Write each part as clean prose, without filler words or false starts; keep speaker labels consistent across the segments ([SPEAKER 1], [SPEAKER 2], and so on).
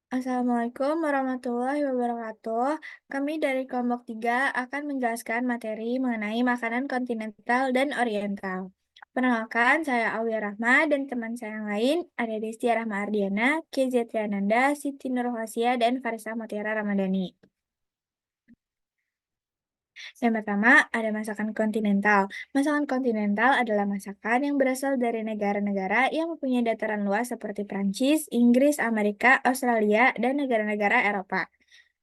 [SPEAKER 1] Assalamualaikum warahmatullahi wabarakatuh. Kami dari kelompok 3 akan menjelaskan materi mengenai makanan kontinental dan oriental. Perkenalkan, saya Aulia Rahma dan teman saya yang lain ada Desti Rahma Ardiana, Kezia Triananda, Siti Nurhasya, dan Farisa Mutiara Ramadhani. Yang pertama, ada masakan kontinental. Masakan kontinental adalah masakan yang berasal dari negara-negara yang mempunyai dataran luas seperti Prancis, Inggris, Amerika, Australia, dan negara-negara Eropa.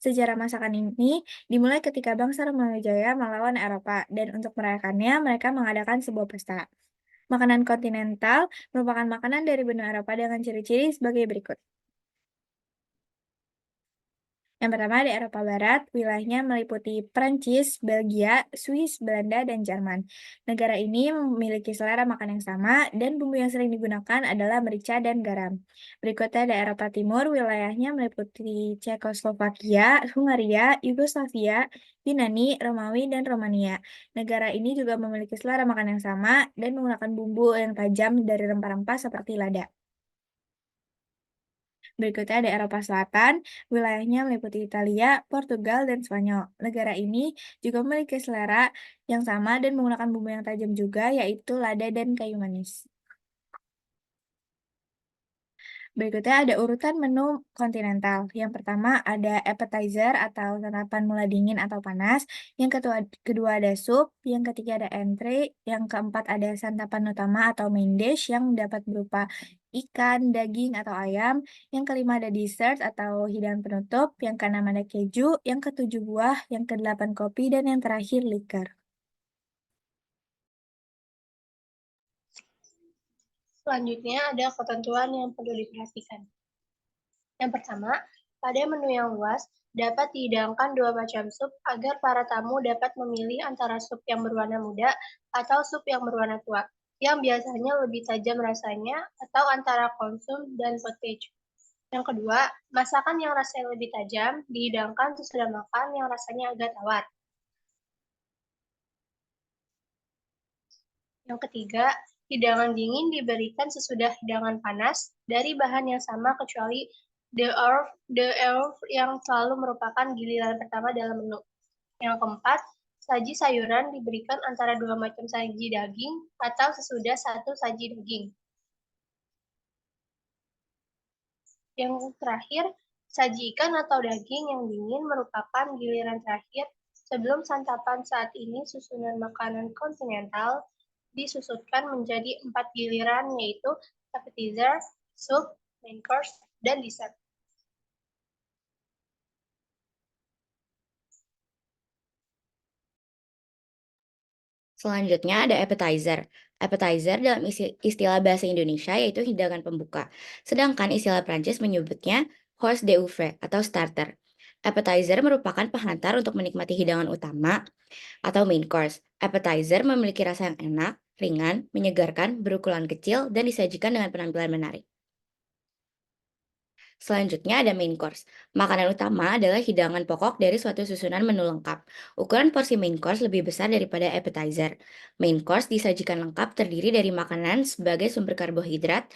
[SPEAKER 1] Sejarah masakan ini dimulai ketika bangsa Romawi Jaya melawan Eropa, dan untuk merayakannya mereka mengadakan sebuah pesta. Makanan kontinental merupakan makanan dari benua Eropa dengan ciri-ciri sebagai berikut. Yang pertama di Eropa Barat, wilayahnya meliputi Prancis, Belgia, Swiss, Belanda, dan Jerman. Negara ini memiliki selera makan yang sama dan bumbu yang sering digunakan adalah merica dan garam. Berikutnya di Eropa Timur, wilayahnya meliputi Cekoslovakia, Hungaria, Yugoslavia, Yunani, Romawi, dan Romania. Negara ini juga memiliki selera makan yang sama dan menggunakan bumbu yang tajam dari rempah-rempah seperti lada. Berikutnya ada Eropa Selatan, wilayahnya meliputi Italia, Portugal, dan Spanyol. Negara ini juga memiliki selera yang sama dan menggunakan bumbu yang tajam juga, yaitu lada dan kayu manis. Berikutnya ada urutan menu kontinental. Yang pertama ada appetizer atau santapan mula dingin atau panas. Kedua ada sup. Yang ketiga ada entree. Yang keempat ada santapan utama atau main dish yang dapat berupa ikan, daging, atau ayam. Yang kelima ada dessert atau hidangan penutup. Yang keenam ada keju. Yang ketujuh buah. Yang kedelapan kopi. Dan yang terakhir liquor.
[SPEAKER 2] Selanjutnya ada ketentuan yang perlu diperhatikan. Yang pertama, pada menu yang luas, dapat dihidangkan dua macam sup agar para tamu dapat memilih antara sup yang berwarna muda atau sup yang berwarna tua, yang biasanya lebih tajam rasanya, atau antara konsum dan cottage. Yang kedua, masakan yang rasanya lebih tajam dihidangkan sesudah makan yang rasanya agak tawar. Yang ketiga, hidangan dingin diberikan sesudah hidangan panas dari bahan yang sama kecuali the herb yang selalu merupakan giliran pertama dalam menu. Yang keempat, saji sayuran diberikan antara dua macam saji daging atau sesudah satu saji daging. Yang terakhir, saji ikan atau daging yang dingin merupakan giliran terakhir sebelum santapan. Saat ini susunan makanan kontinental disusutkan menjadi 4 giliran, yaitu appetizer, soup, main course, dan dessert.
[SPEAKER 3] Selanjutnya ada appetizer. Appetizer dalam istilah bahasa Indonesia yaitu hidangan pembuka. Sedangkan istilah Prancis menyebutnya hors d'oeuvre atau starter. Appetizer merupakan penghantar untuk menikmati hidangan utama atau main course. Appetizer memiliki rasa yang enak, ringan, menyegarkan, berukuran kecil, dan disajikan dengan penampilan menarik. Selanjutnya ada main course. Makanan utama adalah hidangan pokok dari suatu susunan menu lengkap. Ukuran porsi main course lebih besar daripada appetizer. Main course disajikan lengkap terdiri dari makanan sebagai sumber karbohidrat,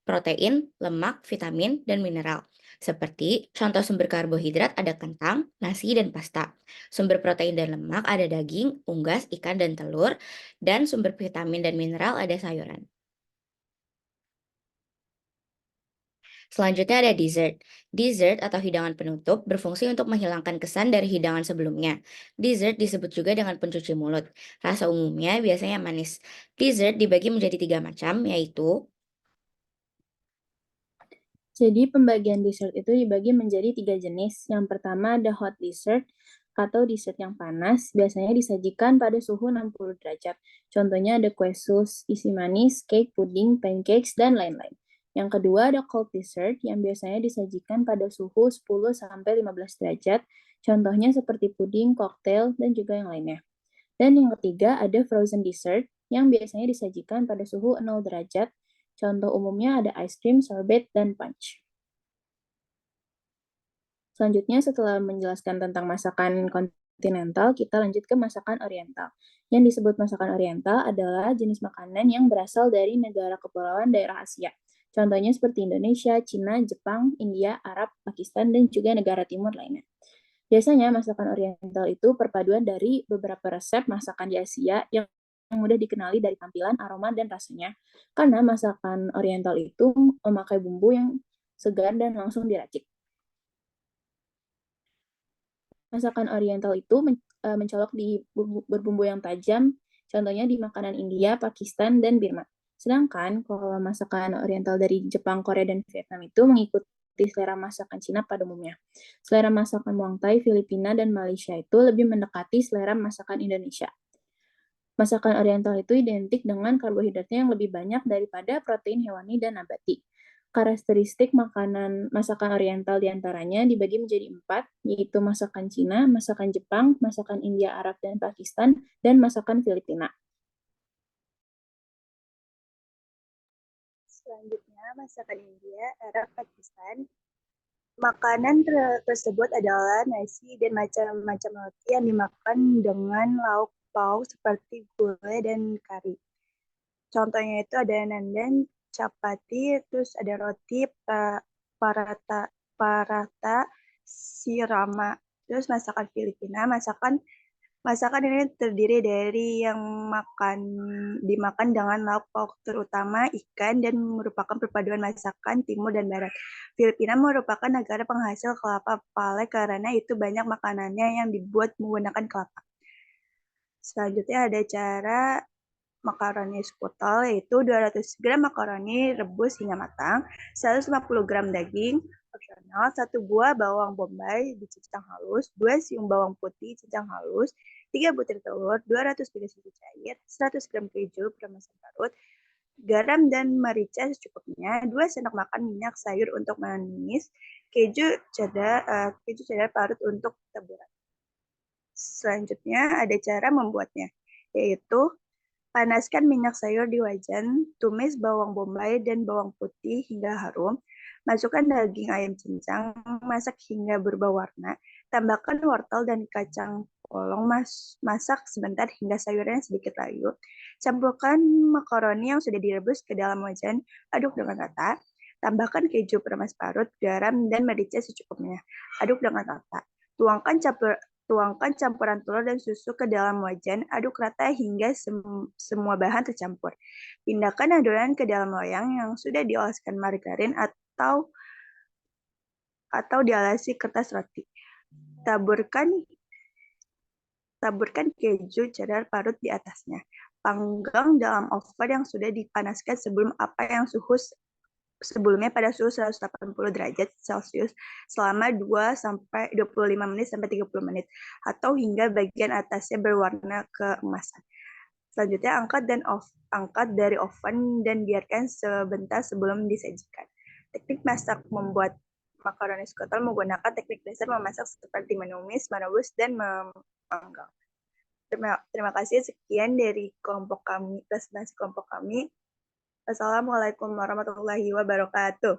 [SPEAKER 3] protein, lemak, vitamin, dan mineral. Seperti contoh sumber karbohidrat ada kentang, nasi, dan pasta. Sumber protein dan lemak ada daging, unggas, ikan, dan telur. Dan sumber vitamin dan mineral ada sayuran. Selanjutnya ada dessert. Dessert atau hidangan penutup berfungsi untuk menghilangkan kesan dari hidangan sebelumnya. Dessert disebut juga dengan pencuci mulut. Rasa umumnya biasanya manis. Dessert dibagi menjadi 3 macam, yaitu
[SPEAKER 4] Jadi pembagian dessert itu dibagi menjadi 3 jenis. Yang pertama ada hot dessert atau dessert yang panas, biasanya disajikan pada suhu 60 derajat. Contohnya ada kue sus, isi manis, cake, puding, pancakes, dan lain-lain. Yang kedua ada cold dessert yang biasanya disajikan pada suhu 10-15 derajat. Contohnya seperti puding, koktail, dan juga yang lainnya. Dan yang ketiga ada frozen dessert yang biasanya disajikan pada suhu 0 derajat. Contoh umumnya ada ice cream, sorbet, dan punch. Selanjutnya, setelah menjelaskan tentang masakan kontinental, kita lanjut ke masakan oriental. Yang disebut masakan oriental adalah jenis makanan yang berasal dari negara kepulauan daerah Asia. Contohnya seperti Indonesia, Cina, Jepang, India, Arab, Pakistan, dan juga negara timur lainnya. Biasanya masakan oriental itu perpaduan dari beberapa resep masakan di Asia yang mudah dikenali dari tampilan, aroma, dan rasanya. Karena masakan oriental itu memakai bumbu yang segar dan langsung diracik. Masakan oriental itu mencolok di berbumbu yang tajam, contohnya di makanan India, Pakistan, dan Burma. Sedangkan kalau masakan oriental dari Jepang, Korea, dan Vietnam itu mengikuti selera masakan Cina pada umumnya. Selera masakan Muang Thai, Filipina, dan Malaysia itu lebih mendekati selera masakan Indonesia. Masakan oriental itu identik dengan karbohidratnya yang lebih banyak daripada protein hewani dan nabati. Karakteristik masakan oriental diantaranya dibagi menjadi 4, yaitu masakan Cina, masakan Jepang, masakan India, Arab, dan Pakistan, dan masakan Filipina.
[SPEAKER 2] Selanjutnya, masakan India, Arab, Pakistan. Makanan tersebut adalah nasi dan macam-macam roti yang dimakan dengan lauk pauk seperti gulai dan kari. Contohnya itu ada nandan, chapati, terus ada roti, paratha, sirama. Terus masakan Filipina, masakan ini terdiri dari yang dimakan dengan lauk pauk terutama ikan dan merupakan perpaduan masakan timur dan barat. Filipina merupakan negara penghasil kelapa pale karena itu banyak makanannya yang dibuat menggunakan kelapa. Selanjutnya ada cara makaroni skutel, yaitu 200 gram makaroni rebus hingga matang, 150 gram daging opsional, 1 buah bawang bombay dicincang halus, 2 siung bawang putih cincang halus, 3 butir telur, 200 ml susu cair, 100 gram keju peremasan parut, garam dan merica secukupnya, 2 sendok makan minyak sayur untuk manis, keju cheddar parut untuk taburan. Selanjutnya ada cara membuatnya, yaitu panaskan minyak sayur di wajan, tumis bawang bombay dan bawang putih hingga harum, masukkan daging ayam cincang, masak hingga berubah warna, tambahkan wortel dan kacang polong, masak sebentar hingga sayurnya sedikit layu, campurkan makaroni yang sudah direbus ke dalam wajan, aduk dengan rata, tambahkan keju peremas parut, garam, dan merica secukupnya, aduk dengan rata, Tuangkan campuran telur dan susu ke dalam wajan, aduk rata hingga semua bahan tercampur. Pindahkan adonan ke dalam loyang yang sudah dioleskan margarin atau dialasi kertas roti. Taburkan keju cheddar parut di atasnya. Panggang dalam oven yang sudah dipanaskan sebelumnya pada suhu 180 derajat Celcius selama 25 menit sampai 30 menit atau hingga bagian atasnya berwarna keemasan. Selanjutnya angkat dari oven dan biarkan sebentar sebelum disajikan. Teknik masak membuat makaroni skutel menggunakan teknik dasar memasak seperti menumis, merebus, dan memanggang. Terima kasih, sekian dari presentasi kelompok kami. Assalamualaikum warahmatullahi wabarakatuh.